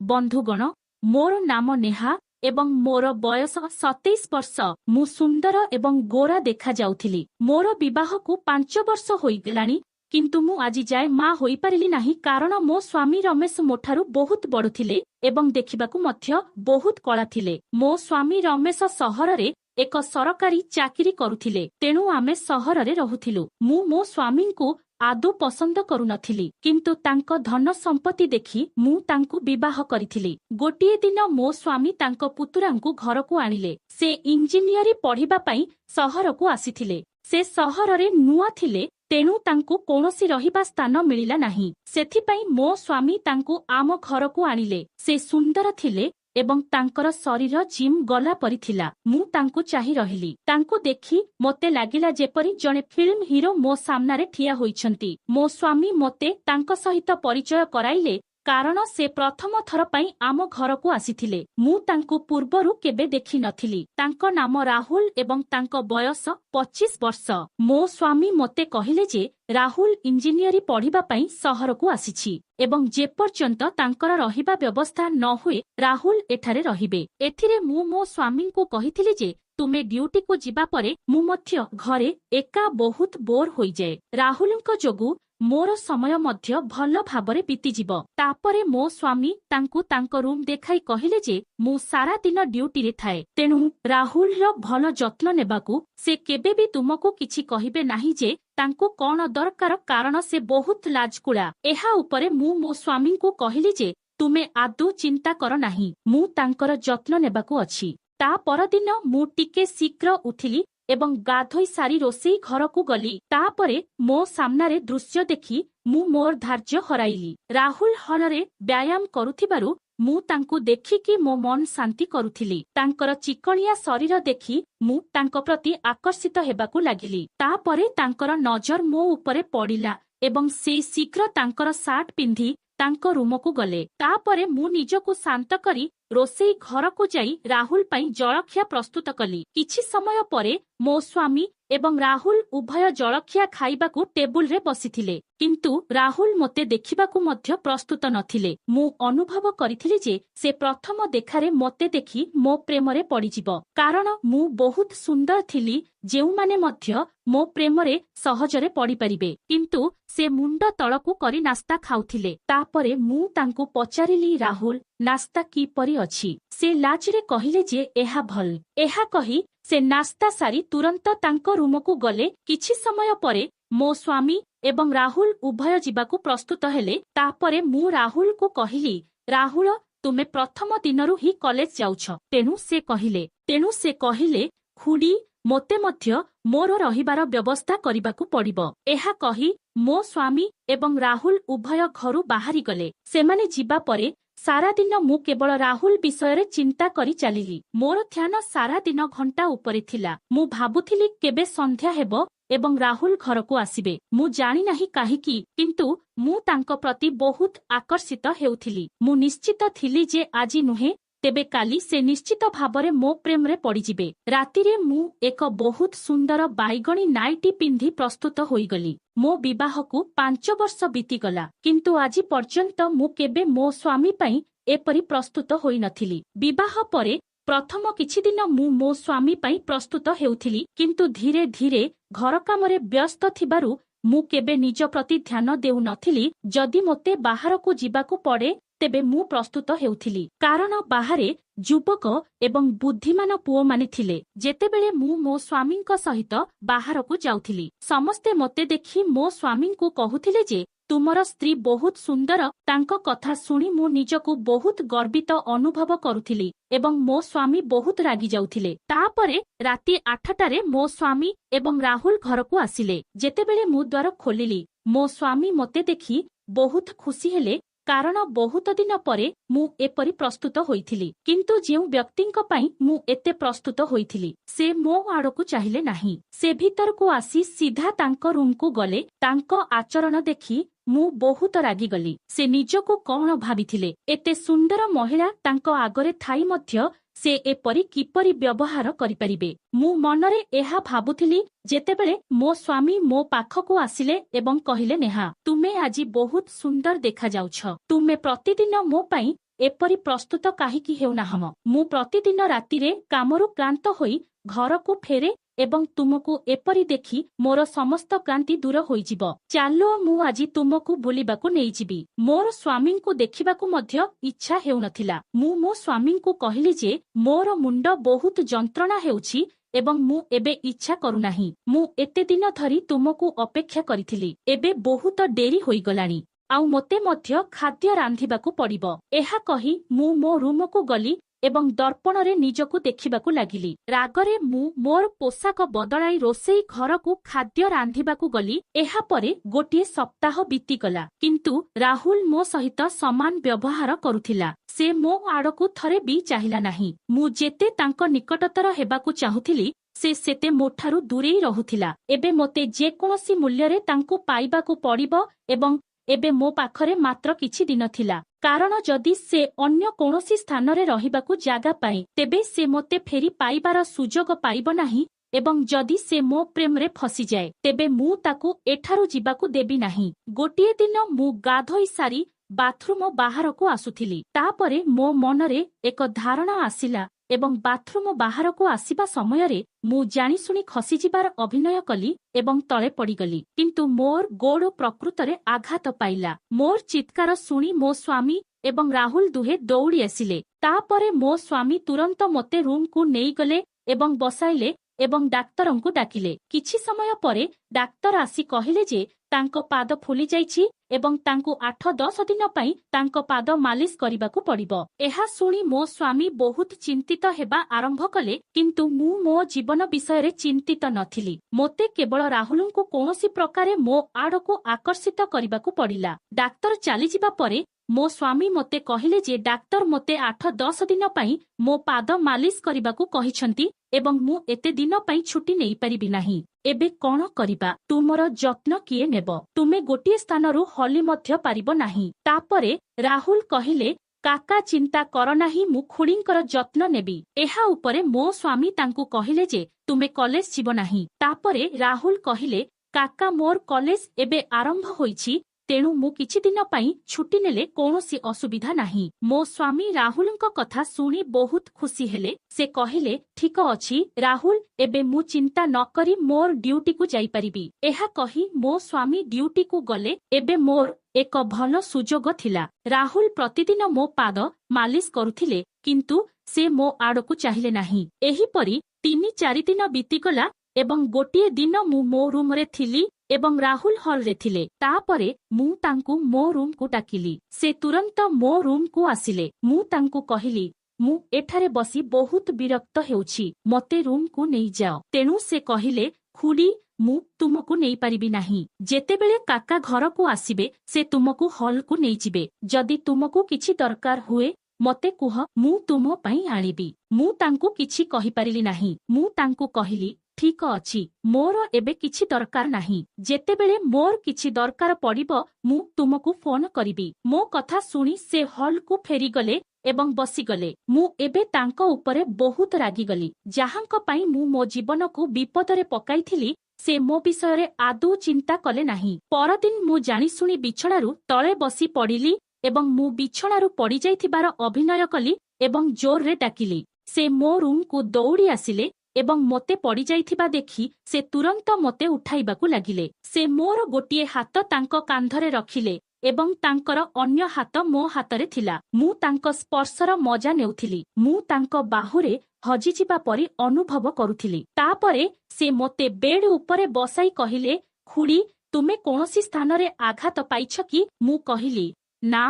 बंधुगण मोर नाम नेहा एवं मोर बयस 27 वर्ष मु सुंदर एवं गोरा देखा जाउथिली। मोर विवाह को 5 वर्ष होइगलानी किंतु मु आजि जाए मां होई पारिली नाही कारण मो स्वामी रमेश मोठारु बहुत बड़ुथिले एवं देखिबाकू मध्य बहुत कला थिले। मो स्वामी रमेश सहर रे एक सरकारी चाकरी करुथिले तेणु आमे सहर रे रहुथिलु। मु मो स्वामी को आदौ पसंद करू नथिली किंतु तांको धन संपत्ति देखि मु तांकु विवाह करिथिली। गोटिए दिन मो स्वामी तांको पुतुरांकु घरकु आनिले। से इंजीनियरी पढ़िबा पई सहरकु आसिथिले। से सहर रे नुआ थिले तेणु तांकु कोनोसी रहिबा स्थान मिलिला नाही। सेथिपई मो स्वामी तांकु आम घरकु आनिले। से सुंदर थिले एवं तांकर शरीर जिम गला परि थिला। मु तांकु चाहि रहिली। तांकु देखि मोते लागिला जेपरि जणे फिल्म हीरो मो सामनारे ठिया होइछंती। मो स्वामी मोते तांको सहित परिचय कराइले कारण से प्रथम थर पई आम घरकु आसिथिले। मु तांकु पूर्वरु केबे देखि नथिली। तांको नाम राहुल एवं तांको बयस 25 वर्ष। मो स्वामी मोते कहिले जे राहुल इंजीनियरी पढ़िबा पई सहरकु आसिछि एवं जे पर्यंत तांकर रहिबा व्यवस्था न हुए राहुल एठारे रहिबे। एथिरे मु मो स्वामी को कहिथिली जे तुमे ड्यूटी को जिबा परे मु मध्य घरे एका बहुत बोर होई जाए। राहुलଙ୍କ जोगु मोर समय मध्य भल भाबरे बीती जिवो। तापरे मो स्वामी तांकु तांको रूम देखाई कहिले जे मु सारा दिन ड्यूटी रे थाए तेणु राहुल रो भल जत्न नेबाकू से केबे भी तुमको किछि कहिबे नाही जे तांकु कोन दरकार कारण से बहुत लाजकुला। एहा उपरे मु मो स्वामी को कहिली जे तुमे आदौ चिंता कर नाही मु तांकर जत्न नेबाकू अछि। ता परदिन मु टिके शीघ्र उठिली एवं गाधोई सारी रोसेई घर को गली। तापरे मो सामनारे दृश्य देखि मु मोर धार्य हराइली। राहुल हलरे व्यायाम करुथिबारु मु तांकु देखिकी मो मन शांति करुथिली। तांकर चिकणिया शरीर देखि मु तांको प्रति आकर्षित हेबाकू लागिली। तापरे तांकर नजर मो उपरे पड़िला एवं से शीघ्र तांकर सार्ट पिंधि तांको रूम को गले। तापरे मु निजको शांत करी रोसेई घर को जाई राहुल पई जलखिया प्रस्तुत कली। किछि समय परे मो स्वामी एवं राहुल उभय जलखिया खाइबाकू टेबुल रे बसिथिले किंतु राहुल मोते देखिबाकू मध्य प्रस्तुत नथिले। मु अनुभव करिथिली जे से प्रथम देखारे मोते देखि मो प्रेमरे पड़िजिबो कारण मु बहुत सुंदर थिली जेउ माने मध्य मो प्रेमरे सहजरे पड़ी परिबे। किंतु से मुंड तळकू करी नास्ता खाउथिले। तापरे मु तांकू पचारिली राहुल नास्ता की परी अछि। से लाजरे कहिले जे एहा भल। एहा कही से नास्ता सारी तुरंत तांको रूम को गले। किछि समय परे मो स्वामी एवं राहुल उभय जीवाकू प्रस्तुत हेले। तापरे मु राहुल को कहिली राहुल तुमे प्रथम दिनरु ही कॉलेज जाउछ। तेणु से कहिले खुडी मोते मध्य मोर रहिबार व्यवस्था करिबाकू पड़िबो। एहा कही मो स्वामी एवं राहुल उभय घरु बाहरी गले। सेमाने जीवा परे सारा दिन मु केवल राहुल विषय चिंता करी चलिली। मोर ध्यान सारा दिन घंटा उपरे थिला। मु भाबुथिली केबे संध्या हेबो एवं राहुल घर को आसिबे। मु जानी नाही काहिकी किंतु मु तांको प्रति बहुत आकर्षित हेउथिली। मु निश्चित थिली जे आजी नुहे तेबे काली से निश्चित भाबरे मो प्रेम रे पड़िजिबे। रातिरे मु एक बहुत सुंदर बाइगणी नाइटी पिंधि प्रस्तुत होई गली। मो विवाह को 5 वर्ष बीतीगला किंतु आजी पर्यंत मु केबे मो स्वामी पई एपरी प्रस्तुत होई नथिली। विवाह परे प्रथम किछि दिन मु मो स्वामी पई प्रस्तुत हेउथिली किंतु धीरे धीरे घर कामरे व्यस्त थिबारु मु केबे निज प्रति ध्यान देउ नथिली। जदि मोते बाहर को जिबाकू पड़े तेबे मु प्रस्तुत हेउथिली कारण बाहरे युवक एवं बुद्धिमान पुओ माने थिले। जेतेबेले मु मो स्वामीଙ୍କ सहित बाहर को जाउथिली समस्ते मोते देखि मो स्वामी को कहुथिले जे तुमर स्त्री बहुत सुंदर। तांको कथा सुनी मु निजको बहुत गर्वित अनुभव करुथिली एवं मो स्वामी बहुत रागी जाउथिले। तापरे राति 8टारे मो स्वामी एवं राहुल घर को आसिले। जेतेबेले मु द्वार खोलिली मो स्वामी मोते देखि बहुत खुशी हेले कारण बहुत दिन परे मु एपरी प्रस्तुत होइथिली किंतु जेउ व्यक्तिंक पई मु एते प्रस्तुत होइथिली से मो आड़को चाहिले नाही। से भीतर को आसी सीधा तांको रूम को गले। तांको आचरण देखि मु बहुत रागी गली। से निजको कौन भाबिथिले एते सुंदर महिला तांको आगरे थाई मध्य से एपरी किपरी व्यवहार करि परिबे। मु मनरे एहा भाबुथिली जेतेबेले मो स्वामी मो पाखको आसिले एवं कहिले नेहा तुमे आजी बहुत सुंदर देखा जाउछ। तुमे प्रतिदिन मो पई ଏପରି ପ୍ରସ୍ତୁତ କାହିଁକି ହେଉନାହଁ? ମୁଁ ପ୍ରତିଦିନ ରାତିରେ କାମରୁ କ୍ଳାନ୍ତ ହୋଇ ଘରକୁ ଫେରେ ଏବଂ ତୁମକୁ ଏପରି ଦେଖି ମୋର ସମସ୍ତ କ୍ଳାନ୍ତି ଦୂର ହୋଇଯିବ। ଚାଲ ମୁଁ ଆଜି ତୁମକୁ ବୁଲିବାକୁ ନେଇଯିବି। ମୋର ସ୍ୱାମୀଙ୍କୁ ଦେଖିବାକୁ ମଧ୍ୟ ଇଚ୍ଛା ହେଉନଥିଲା। ମୁଁ ମୋ ସ୍ୱାମୀଙ୍କୁ କହିଲି ଯେ ମୋର ମୁଣ୍ଡ ବହୁତ ଯନ୍ତ୍ରଣା ହେଉଛି ଏବଂ ମୁଁ ଏବେ ଇଚ୍ଛା କରୁନାହିଁ। ମୁଁ ଏତେ ଦିନ ଧରି ତୁମକୁ ଅପେକ୍ଷା କରିଥିଲି। ଏବେ ବହୁତ ଡେରି ହୋଇଗଲାଣି। ଆଉ ମୋତେ ମଧ୍ୟ ଖାଦ୍ୟ ରାନ୍ଧିବାକୁ ପଡ଼ିବ। ଏହା କହି ମୁଁ ମୋ ରୁମକୁ ଗଲି ଏବଂ ଦର୍ପଣରେ ନିଜକୁ ଦେଖିବାକୁ ଲାଗିଲି। ରାଗରେ ମୁଁ ମୋର ପୋଷାକ ବଦଳାଇ ରୋଷେଇ ଘରକୁ ଖାଦ୍ୟ ରାନ୍ଧିବାକୁ ଗଲି। ଏହାପରେ ଗୋଟିଏ ସପ୍ତାହ ବିତିଗଲା। କିନ୍ତୁ ରାହୁଲ ମୋ ସହିତ ସମାନ ବ୍ୟବହାର କରୁଥିଲା। ସେ ମୋ ଆଡ଼କୁ ଥରେ ବି ଚାହିଁଲା ନାହିଁ। ମୁଁ ଯେତେ ତାଙ୍କ ନିକଟତର ହେବାକୁ ଚାହୁଁଥିଲି ସେ ସେତେ ମୋଠାରୁ ଦୂରେଇ ରହୁଥିଲା। ଏବେ ମୋତେ ଯେକୌଣସି ମୂଲ୍ୟରେ ତାଙ୍କୁ ପାଇବାକୁ ପଡ଼ିବ ଏବଂ ଏବେ ମୋ ପାଖରେ ମାତ୍ର କିଛି ଦିନ ଥିଲା। କାରଣ ଯଦି ସେ ଅନ୍ୟ କୌଣସି ସ୍ଥାନରେ ରହିବାକୁ ଜାଗା ପାଏ ତେବେ ସେ ମୋତେ ଫେରି ପାଇବାର ସୁଯୋଗ ପାଇବ ନାହିଁ ଏବଂ ଯଦି ସେ ମୋ ପ୍ରେମରେ ଫସିଯାଏ ତେବେ ମୁଁ ତାକୁ ଏଠାରୁ ଯିବାକୁ ଦେବି ନାହିଁ। ଗୋଟିଏ ଦିନ ମୁଁ ଗାଧୋଇ ସାରି ବାଥରୁମ ବାହାରକୁ ଆସୁଥିଲି। ତାପରେ ମୋ ମନରେ ଏକ ଧାରଣା ଆସିଲା ଏବଂ ବାଥରୁମ ବାହାରକୁ ଆସିବା ସମୟରେ ମୁଁ ଜାଣିଶୁଣି ଖସିଯିବାର ଅଭିନୟ କଲି ଏବଂ ତଳେ ପଡ଼ିଗଲି। କିନ୍ତୁ ମୋର ଗୋଡ଼ ପ୍ରକୃତରେ ଆଘାତ ପାଇଲା। ମୋର ଚିତ୍କାର ଶୁଣି ମୋ ସ୍ୱାମୀ ଏବଂ ରାହୁଲ ଦୁହେଁ ଦୌଡ଼ି ଆସିଲେ। ତାପରେ ମୋ ସ୍ୱାମୀ ତୁରନ୍ତ ମୋତେ ରୁମକୁ ନେଇଗଲେ ଏବଂ ବସାଇଲେ ଏବଂ ଡାକ୍ତରଙ୍କୁ ଡାକିଲେ। କିଛି ସମୟ ପରେ ଡାକ୍ତର ଆସି କହିଲେ ଯେ ତାଙ୍କ ପାଦ ଫୁଲିଯାଇଛି ଏବଂ ତାଙ୍କୁ 8-10 ଦିନ ପାଇଁ ତାଙ୍କ ପାଦ ମାଲିସ କରିବାକୁ ପଡ଼ିବ। ଏହା ଶୁଣି ମୋ ସ୍ୱାମୀ ବହୁତ ଚିନ୍ତିତ ହେବା ଆରମ୍ଭ କଲେ। କିନ୍ତୁ ମୁଁ ମୋ ଜୀବନ ବିଷୟରେ ଚିନ୍ତିତ ନଥିଲି। ମୋତେ କେବଳ ରାହୁଲଙ୍କୁ କୌଣସି ପ୍ରକାରେ ମୋ ଆଡ଼କୁ ଆକର୍ଷିତ କରିବାକୁ ପଡ଼ିଲା। ଡାକ୍ତର ଚାଲିଯିବା ପରେ ମୋ ସ୍ୱାମୀ ମୋତେ କହିଲେ ଯେ ଡାକ୍ତର ମୋତେ 8-10 ଦିନ ପାଇଁ ମୋ ପାଦ ମାଲିସ କରିବାକୁ କହିଛନ୍ତି ଏବଂ ମୁଁ ଏତେ ଦିନ ପାଇଁ ଛୁଟି ନେଇପାରିବି ନାହିଁ। ଏବେ କ'ଣ କରିବା? ତୁମର ଯତ୍ନ କିଏ ନେବ? ତୁମେ ଗୋଟିଏ ସ୍ଥାନରୁ ହଲି ମଧ୍ୟ ପାରିବ ନାହିଁ। ତାପରେ ରାହୁଲ କହିଲେ କାକା ଚିନ୍ତା କର ନାହିଁ, ମୁଁ ଖୁଡ଼ୀଙ୍କର ଯତ୍ନ ନେବି। ଏହା ଉପରେ ମୋ ସ୍ୱାମୀ ତାଙ୍କୁ କହିଲେ ଯେ ତୁମେ କଲେଜ ଯିବ ନାହିଁ। ତାପରେ ରାହୁଲ କହିଲେ କାକା ମୋର କଲେଜ ଏବେ ଆରମ୍ଭ ହୋଇଛି ତେଣୁ ମୁଁ କିଛି ଦିନ ପାଇଁ ଛୁଟି ନେଲେ କୌଣସି ଅସୁବିଧା ନାହିଁ। ମୋ ସ୍ୱାମୀ ରାହୁଲଙ୍କ କଥା ଶୁଣି ବହୁତ ଖୁସି ହେଲେ। ସେ କହିଲେ ଠିକ ଅଛି ରାହୁଲ, ଏବେ ମୁଁ ଚିନ୍ତା ନ କରି ମୋର ଡ୍ୟୁଟିକୁ ଯାଇପାରିବି। ଏହା କହି ମୋ ସ୍ୱାମୀ ଡ୍ୟୁଟିକୁ ଗଲେ। ଏବେ ମୋର ଏକ ଭଲ ସୁଯୋଗ ଥିଲା। ରାହୁଲ ପ୍ରତିଦିନ ମୋ ପାଦ ମାଲିସ କରୁଥିଲେ କିନ୍ତୁ ସେ ମୋ ଆଡ଼କୁ ଚାହିଁଲେ ନାହିଁ। ଏହିପରି 3-4 ଦିନ ବିତିଗଲା ଏବଂ ଗୋଟିଏ ଦିନ ମୁଁ ମୋ ରୁମରେ ଥିଲି ଏବଂ ରାହୁଲ ହଲରେ ଥିଲେ। ତାପରେ ମୁଁ ତାଙ୍କୁ ମୋ ରୁମକୁ ଡାକିଲି। ସେ ତୁରନ୍ତ ମୋ ରୁମକୁ ଆସିଲେ। ମୁଁ ତାଙ୍କୁ କହିଲି ମୁଁ ଏଠାରେ ବସି ବହୁତ ବିରକ୍ତ ହେଉଛି, ମୋତେ ରୁମକୁ ନେଇଯାଅ। ତେଣୁ ସେ କହିଲେ ଖୁଡ଼ୀ ମୁଁ ତୁମକୁ ନେଇପାରିବି ନାହିଁ। ଯେତେବେଳେ କାକା ଘରକୁ ଆସିବେ ସେ ତୁମକୁ ହଲକୁ ନେଇଯିବେ। ଯଦି ତୁମକୁ କିଛି ଦରକାର ହୁଏ ମୋତେ କୁହ, ମୁଁ ତୁମ ପାଇଁ ଆଣିବି। ମୁଁ ତାଙ୍କୁ କିଛି କହିପାରିଲି ନାହିଁ। ମୁଁ ତାଙ୍କୁ କହିଲି ଠିକ ଅଛି, ମୋର ଏବେ କିଛି ଦରକାର ନାହିଁ। ଯେତେବେଳେ ମୋର କିଛି ଦରକାର ପଡ଼ିବ ମୁଁ ତୁମକୁ ଫୋନ କରିବି। ମୋ କଥା ଶୁଣି ସେ ହଲକୁ ଫେରିଗଲେ ଏବଂ ବସିଗଲେ। ମୁଁ ଏବେ ତାଙ୍କ ଉପରେ ବହୁତ ରାଗିଗଲି। ଯାହାଙ୍କ ପାଇଁ ମୁଁ ମୋ ଜୀବନକୁ ବିପଦରେ ପକାଇଥିଲି ସେ ମୋ ବିଷୟରେ ଆଦୌ ଚିନ୍ତା କଲେ ନାହିଁ। ପରଦିନ ମୁଁ ଜାଣିଶୁଣି ବିଛଣାରୁ ତଳେ ବସି ପଡ଼ିଲି ଏବଂ ମୁଁ ବିଛଣାରୁ ପଡ଼ିଯାଇଥିବାର ଅଭିନୟ କଲି ଏବଂ ଜୋରରେ ଡାକିଲି। ସେ ମୋ ରୁମକୁ ଦୌଡ଼ି ଆସିଲେ ଏବଂ ମୋତେ ପଡ଼ିଯାଇଥିବା ଦେଖି ସେ ତୁରନ୍ତ ମୋତେ ଉଠାଇବାକୁ ଲାଗିଲେ। ସେ ମୋର ଗୋଟିଏ ହାତ ତାଙ୍କ କାନ୍ଧରେ ରଖିଲେ ଏବଂ ତାଙ୍କର ଅନ୍ୟ ହାତ ମୋ ହାତରେ ଥିଲା। ମୁଁ ତାଙ୍କ ସ୍ପର୍ଶର ମଜା ନେଉଥିଲି। ମୁଁ ତାଙ୍କ ବାହୁରେ ହଜିଯିବା ପରି ଅନୁଭବ କରୁଥିଲି। ତାପରେ ସେ ମୋତେ ବେଡ୍ ଉପରେ ବସାଇ କହିଲେ ଖୁଡ଼ୀ ତୁମେ କୌଣସି ସ୍ଥାନରେ ଆଘାତ ପାଇଛ କି? ମୁଁ କହିଲି ନା,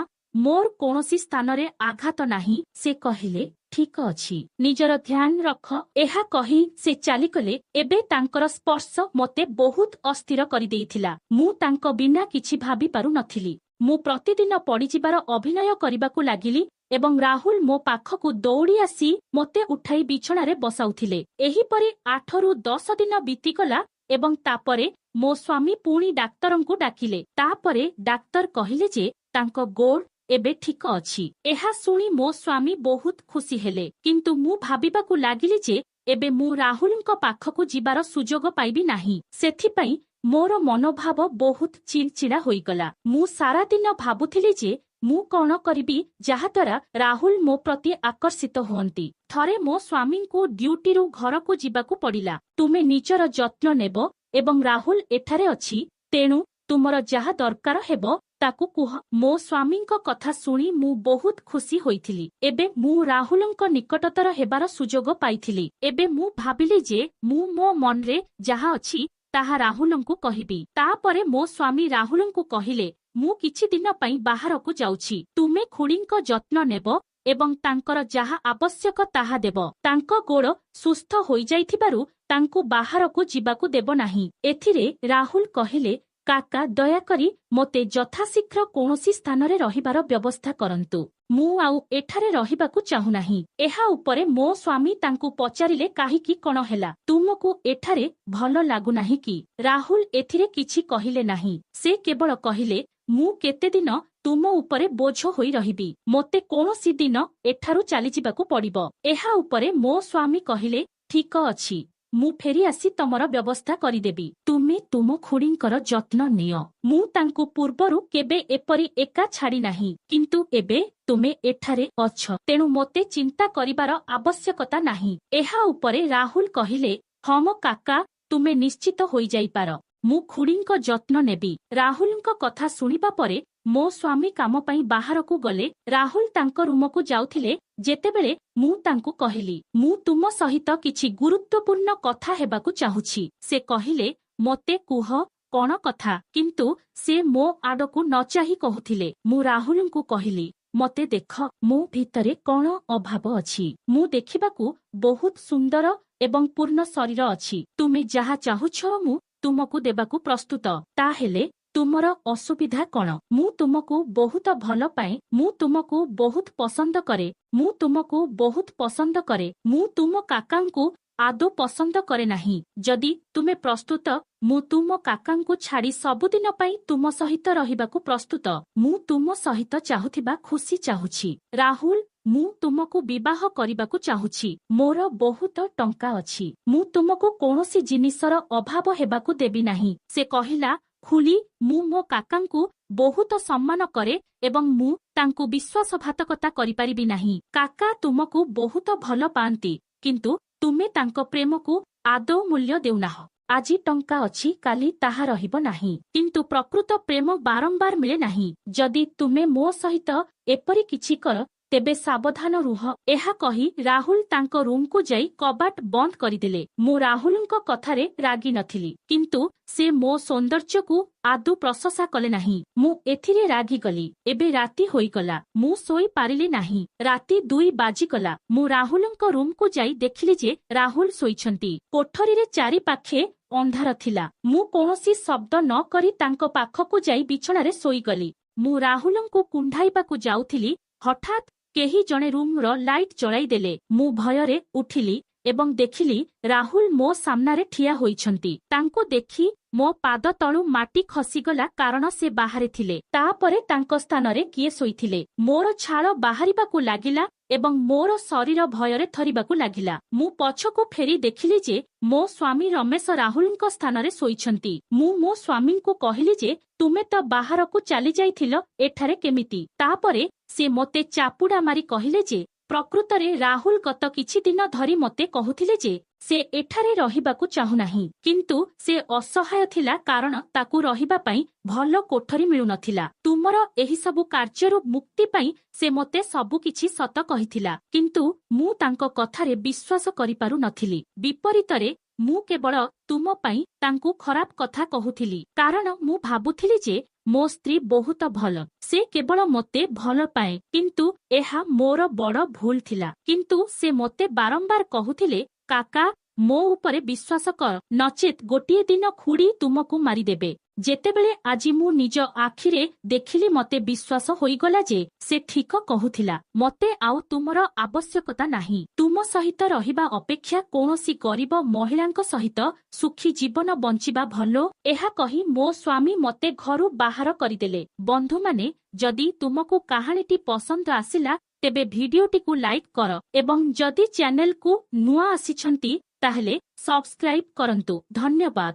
ମୋର କୌଣସି ସ୍ଥାନରେ ଆଘାତ ନାହିଁ। ସେ କହିଲେ ଠିକ ଅଛି, ନିଜର ଧ୍ୟାନ ରଖ। ଏହା କହି ସେ ଚାଲିଗଲେ। ଏବେ ତାଙ୍କର ସ୍ପର୍ଶ ମୋତେ ବହୁତ ଅସ୍ଥିର କରିଦେଇଥିଲା। ମୁଁ ତାଙ୍କ ବିନା କିଛି ଭାବି ପାରୁନଥିଲି। ମୁଁ ପ୍ରତିଦିନ ପଡ଼ିଯିବାର ଅଭିନୟ କରିବାକୁ ଲାଗିଲି ଏବଂ ରାହୁଲ ମୋ ପାଖକୁ ଦୌଡ଼ି ଆସି ମୋତେ ଉଠାଇ ବିଛଣାରେ ବସାଉଥିଲେ। ଏହିପରି 8-10 ଦିନ ବିତିଗଲା ଏବଂ ତାପରେ ମୋ ସ୍ୱାମୀ ପୁଣି ଡାକ୍ତରଙ୍କୁ ଡାକିଲେ। ତାପରେ ଡାକ୍ତର କହିଲେ ଯେ ତାଙ୍କ ଗୋଡ଼ ଏବେ ଠିକ ଅଛି। ଏହା ଶୁଣି ମୋ ସ୍ୱାମୀ ବହୁତ ଖୁସି ହେଲେ। କିନ୍ତୁ ମୁଁ ଭାବିବାକୁ ଲାଗିଲି ଯେ ଏବେ ମୁଁ ରାହୁଲଙ୍କ ପାଖକୁ ଯିବାର ସୁଯୋଗ ପାଇବି ନାହିଁ। ସେଥିପାଇଁ ମୋର ମନୋଭାବ ବହୁତ ଚିଡ଼ଚିଡ଼ା ହୋଇଗଲା। ମୁଁ ସାରା ଦିନ ଭାବୁଥିଲି ଯେ ମୁଁ କଣ କରିବି ଯାହାଦ୍ୱାରା ରାହୁଲ ମୋ ପ୍ରତି ଆକର୍ଷିତ ହୁଅନ୍ତି। ଥରେ ମୋ ସ୍ୱାମୀଙ୍କୁ ଡ୍ୟୁଟିରୁ ଘରକୁ ଯିବାକୁ ପଡ଼ିଲା। ତୁମେ ନିଜର ଯତ୍ନ ନେବ ଏବଂ ରାହୁଲ ଏଠାରେ ଅଛି, ତେଣୁ ତୁମର ଯାହା ଦରକାର ହେବ ତାକୁ କୁହ। ମୋ ସ୍ୱାମୀଙ୍କ କଥା ଶୁଣି ମୁଁ ବହୁତ ଖୁସି ହୋଇଥିଲି। ଏବେ ମୁଁ ରାହୁଲଙ୍କ ନିକଟତର ହେବାର ସୁଯୋଗ ପାଇଥିଲି। ଏବେ ମୁଁ ଭାବିଲି ଯେ ମୁଁ ମୋ ମନରେ ଯାହା ଅଛି ତାହା ରାହୁଲଙ୍କୁ କହିବି। ତାପରେ ମୋ ସ୍ୱାମୀ ରାହୁଲଙ୍କୁ କହିଲେ, ମୁଁ କିଛି ଦିନ ପାଇଁ ବାହାରକୁ ଯାଉଛି। ତୁମେ ଖୁଡ଼ୀଙ୍କ ଯତ୍ନ ନେବ ଏବଂ ତାଙ୍କର ଯାହା ଆବଶ୍ୟକ ତାହା ଦେବ। ତାଙ୍କ ଗୋଡ଼ ସୁସ୍ଥ ହୋଇଯାଇଥିବାରୁ ତାଙ୍କୁ ବାହାରକୁ ଯିବାକୁ ଦେବ ନାହିଁ। ଏଥିରେ ରାହୁଲ କହିଲେ, କାକା ଦୟାକରି ମୋତେ ଯଥାଶୀଘ୍ର କୌଣସି ସ୍ଥାନରେ ରହିବାର ବ୍ୟବସ୍ଥା କରନ୍ତୁ। ମୁଁ ଆଉ ଏଠାରେ ରହିବାକୁ ଚାହୁଁନାହିଁ। ଏହା ଉପରେ ମୋ ସ୍ୱାମୀ ତାଙ୍କୁ ପଚାରିଲେ, କାହିଁକି କଣ ହେଲା? ତୁମକୁ ଏଠାରେ ଭଲ ଲାଗୁନାହିଁ କି? ରାହୁଲ ଏଥିରେ କିଛି କହିଲେ ନାହିଁ। ସେ କେବଳ କହିଲେ, ମୁଁ କେତେଦିନ ତୁମ ଉପରେ ବୋଝ ହୋଇ ରହିବି। ମୋତେ କୌଣସି ଦିନ ଏଠାରୁ ଚାଲିଯିବାକୁ ପଡ଼ିବ। ଏହା ଉପରେ ମୋ ସ୍ୱାମୀ କହିଲେ, ଠିକ ଅଛି, ମୁଁ ଫେରି ଆସି ତମର ବ୍ୟବସ୍ଥା କରିଦେବି। ତୁମେ ତୁମ ଖୁଡ଼ୀଙ୍କର ଯତ୍ନ ନିଅ। ମୁଁ ତାଙ୍କୁ ପୂର୍ବରୁ କେବେ ଏପରି ଏକା ଛାଡ଼ି ନାହିଁ, କିନ୍ତୁ ଏବେ ତୁମେ ଏଠାରେ ଅଛ, ତେଣୁ ମୋତେ ଚିନ୍ତା କରିବାର ଆବଶ୍ୟକତା ନାହିଁ। ଏହା ଉପରେ ରାହୁଲ କହିଲେ, ହଁ ମୋ କାକା, ତୁମେ ନିଶ୍ଚିତ ହୋଇଯାଇପାର। ମୁଁ ଖୁଡ଼ୀଙ୍କ ଯତ୍ନ ନେବି। ରାହୁଲଙ୍କ କଥା ଶୁଣିବା ପରେ ମୋ ସ୍ୱାମୀ କାମ ପାଇଁ ବାହାରକୁ ଗଲେ। ରାହୁଲ ତାଙ୍କ ରୁମକୁ ଯାଉଥିଲେ ଯେତେବେଳେ ମୁଁ ତାଙ୍କୁ କହିଲି, ମୁଁ ତୁମ ସହିତ କିଛି ଗୁରୁତ୍ୱପୂର୍ଣ୍ଣ କଥା ହେବାକୁ ଚାହୁଁଛି। ସେ କହିଲେ, ମୋତେ କୁହ କଣ କଥା? କିନ୍ତୁ ସେ ମୋ ଆଡ଼କୁ ନ ଚାହିଁ କହୁଥିଲେ। ମୁଁ ରାହୁଲଙ୍କୁ କହିଲି, ମୋତେ ଦେଖ, ମୋ ଭିତରେ କଣ ଅଭାବ ଅଛି। ମୁଁ ଦେଖିବାକୁ ବହୁତ ସୁନ୍ଦର ଏବଂ ପୂର୍ଣ୍ଣ ଶରୀର ଅଛି। ତୁମେ ଯାହା ଚାହୁଁଛ ମୁଁ ତୁମକୁ ଦେବାକୁ ପ୍ରସ୍ତୁତ। ତାହେଲେ ତୁମର ଅସୁବିଧା କଣ? ମୁଁ ତୁମକୁ ବହୁତ ଭଲ ପାଏ। ମୁଁ ତୁମକୁ ବହୁତ ପସନ୍ଦ କରେ। ମୁଁ ତୁମକୁ ବହୁତ ପସନ୍ଦ କରେ। ମୁଁ ତୁମ କାକାଙ୍କୁ ଆଦୌ ପସନ୍ଦ କରେ ନାହିଁ। ଯଦି ତୁମେ ପ୍ରସ୍ତୁତ, ମୁଁ ତୁମ କାକାଙ୍କୁ ଛାଡ଼ି ସବୁଦିନ ପାଇଁ ତୁମ ସହିତ ରହିବାକୁ ପ୍ରସ୍ତୁତ। ମୁଁ ତୁମ ସହିତ ଚାହୁଁଥିବା ଖୁସି ଚାହୁଁଛି। ରାହୁଲ, ମୁଁ ତୁମକୁ ବିବାହ କରିବାକୁ ଚାହୁଁଛି। ମୋର ବହୁତ ଟଙ୍କା ଅଛି। ମୁଁ ତୁମକୁ କୌଣସି ଜିନିଷର ଅଭାବ ହେବାକୁ ଦେବି ନାହିଁ। ସେ କହିଲା, ଖୁଡ଼ୀ, ମୁଁ ମୋ କାକାଙ୍କୁ ବହୁତ ସମ୍ମାନ କରେ ଏବଂ ମୁଁ ତାଙ୍କୁ ବିଶ୍ୱାସଘାତକତା କରିପାରିବି ନାହିଁ। କାକା ତୁମକୁ ବହୁତ ଭଲ ପାଆନ୍ତି, କିନ୍ତୁ ତୁମେ ତାଙ୍କ ପ୍ରେମକୁ ଆଦୌ ମୂଲ୍ୟ ଦେଉନାହ। ଆଜି ଟଙ୍କା ଅଛି, କାଲି ତାହା ରହିବ ନାହିଁ, କିନ୍ତୁ ପ୍ରକୃତ ପ୍ରେମ ବାରମ୍ବାର ମିଳେ ନାହିଁ। ଯଦି ତୁମେ ମୋ ସହିତ ଏପରି କିଛି କର, ତେବେ ସାବଧାନ ରୁହ। ଏହା କହି ରାହୁଲ ତାଙ୍କ ରୁମକୁ ଯାଇ କବାଟ ବନ୍ଦ କରିଦେଲେ। ମୁଁ ରାହୁଲଙ୍କ କଥାରେ ରାଗି ନଥିଲି, କିନ୍ତୁ ସେ ମୋ ସୌନ୍ଦର୍ଯ୍ୟକୁ ଆଦୌ ପ୍ରଶଂସା କଲେ ନାହିଁ। ମୁଁ ଏଥିରେ ରାଗିଗଲି। ଏବେ ରାତି ହୋଇଗଲା। ମୁଁ ଶୋଇପାରିଲି ନାହିଁ। ରାତି 2 ବାଜିଗଲା। ମୁଁ ରାହୁଲଙ୍କ ରୁମକୁ ଯାଇ ଦେଖିଲି ଯେ ରାହୁଲ ଶୋଇଛନ୍ତି। କୋଠରୀରେ ଚାରିପାଖେ ଅନ୍ଧାର ଥିଲା। ମୁଁ କୌଣସି ଶବ୍ଦ ନ କରି ତାଙ୍କ ପାଖକୁ ଯାଇ ବିଛଣାରେ ଶୋଇଗଲି। ମୁଁ ରାହୁଲଙ୍କୁ କୁଣ୍ଢାଇବାକୁ ଯାଉଥିଲି, ହଠାତ୍ କେହି ଜଣେ ରୁମର ଲାଇଟ୍ ଜଳାଇଦେଲେ। ମୁଁ ଭୟରେ ଉଠିଲି ଏବଂ ଦେଖିଲି ରାହୁଲ ମୋ ସାମ୍ନାରେ ଠିଆ ହୋଇଛନ୍ତି। ତାଙ୍କୁ ଦେଖି ମୋ ପାଦ ତଳୁ ମାଟି ଖସିଗଲା, କାରଣ ସେ ବାହାରେ ଥିଲେ। ତାପରେ ତାଙ୍କ ସ୍ଥାନରେ କିଏ ଶୋଇଥିଲେ? ମୋର ଝାଳ ବାହାରିବାକୁ ଲାଗିଲା ଏବଂ ମୋର ଶରୀର ଭୟରେ ଥରିବାକୁ ଲାଗିଲା। ମୁଁ ପଛକୁ ଫେରି ଦେଖିଲି ଯେ ମୋ ସ୍ୱାମୀ ରମେଶ ରାହୁଲଙ୍କ ସ୍ଥାନରେ ଶୋଇଛନ୍ତି। ମୁଁ ମୋ ସ୍ୱାମୀଙ୍କୁ କହିଲି ଯେ ତୁମେ ତ ବାହାରକୁ ଚାଲିଯାଇଥିଲ, ଏଠାରେ କେମିତି? ତାପରେ ସେ ମୋତେ ଚାପୁଡ଼ା ମାରି କହିଲେ ଯେ ପ୍ରକୃତରେ ରାହୁଲ ଗତ କିଛି ଦିନ ଧରି ମୋତେ କହୁଥିଲେ ଯେ ସେ ଏଠାରେ ରହିବାକୁ ଚାହୁଁନାହିଁ, କିନ୍ତୁ ସେ ଅସହାୟ ଥିଲା କାରଣ ତାକୁ ରହିବା ପାଇଁ ଭଲ କୋଠରୀ ମିଳୁନଥିଲା। ତୁମର ଏହିସବୁ କାର୍ଯ୍ୟରୁ ମୁକ୍ତି ପାଇଁ ସେ ମୋତେ ସବୁକିଛି ସତ କହିଥିଲା, କିନ୍ତୁ ମୁଁ ତାଙ୍କ କଥାରେ ବିଶ୍ୱାସ କରିପାରୁ ନଥିଲି। ବିପରୀତରେ ମୁଁ କେବଳ ତୁମ ପାଇଁ ତାଙ୍କୁ ଖରାପ କଥା କହୁଥିଲି, କାରଣ ମୁଁ ଭାବୁଥିଲି ଯେ ମୋ ସ୍ତ୍ରୀ ବହୁତ ଭଲ। ସେ କେବଳ ମୋତେ ଭଲ ପାଏ, କିନ୍ତୁ ଏହା ମୋର ବଡ଼ ଭୁଲ ଥିଲା। କିନ୍ତୁ ସେ ମୋତେ ବାରମ୍ବାର କହୁଥିଲେ, କାକା, ମୋ ଉପରେ ବିଶ୍ୱାସ କର, ନଚେତ୍ ଗୋଟିଏ ଦିନ ଖୁଡ଼ୀ ତୁମକୁ ମାରିଦେବେ। ଯେତେବେଳେ ଆଜି ମୁଁ ନିଜ ଆଖିରେ ଦେଖିଲି, ମୋତେ ବିଶ୍ୱାସ ହୋଇଗଲା ଯେ ସେ ଠିକ କହୁଥିଲା। ମୋତେ ଆଉ ତୁମର ଆବଶ୍ୟକତା ନାହିଁ। ତୁମ ସହିତ ରହିବା ଅପେକ୍ଷା କୌଣସି ଗରିବ ମହିଳାଙ୍କ ସହିତ ସୁଖୀ ଜୀବନ ବଞ୍ଚିବା ଭଲ। ଏହା କହି ମୋ ସ୍ୱାମୀ ମୋତେ ଘରୁ ବାହାର କରିଦେଲେ। ବନ୍ଧୁମାନେ, ଯଦି ତୁମକୁ କାହାଣୀଟି ପସନ୍ଦ ଆସିଲା, ତେବେ ଭିଡିଓଟିକୁ ଲାଇକ୍ କର ଏବଂ ଯଦି ଚ୍ୟାନେଲକୁ ନୂଆ ଆସିଛନ୍ତି ତାହେଲେ ସବସ୍କ୍ରାଇବ୍ କରନ୍ତୁ। ଧନ୍ୟବାଦ।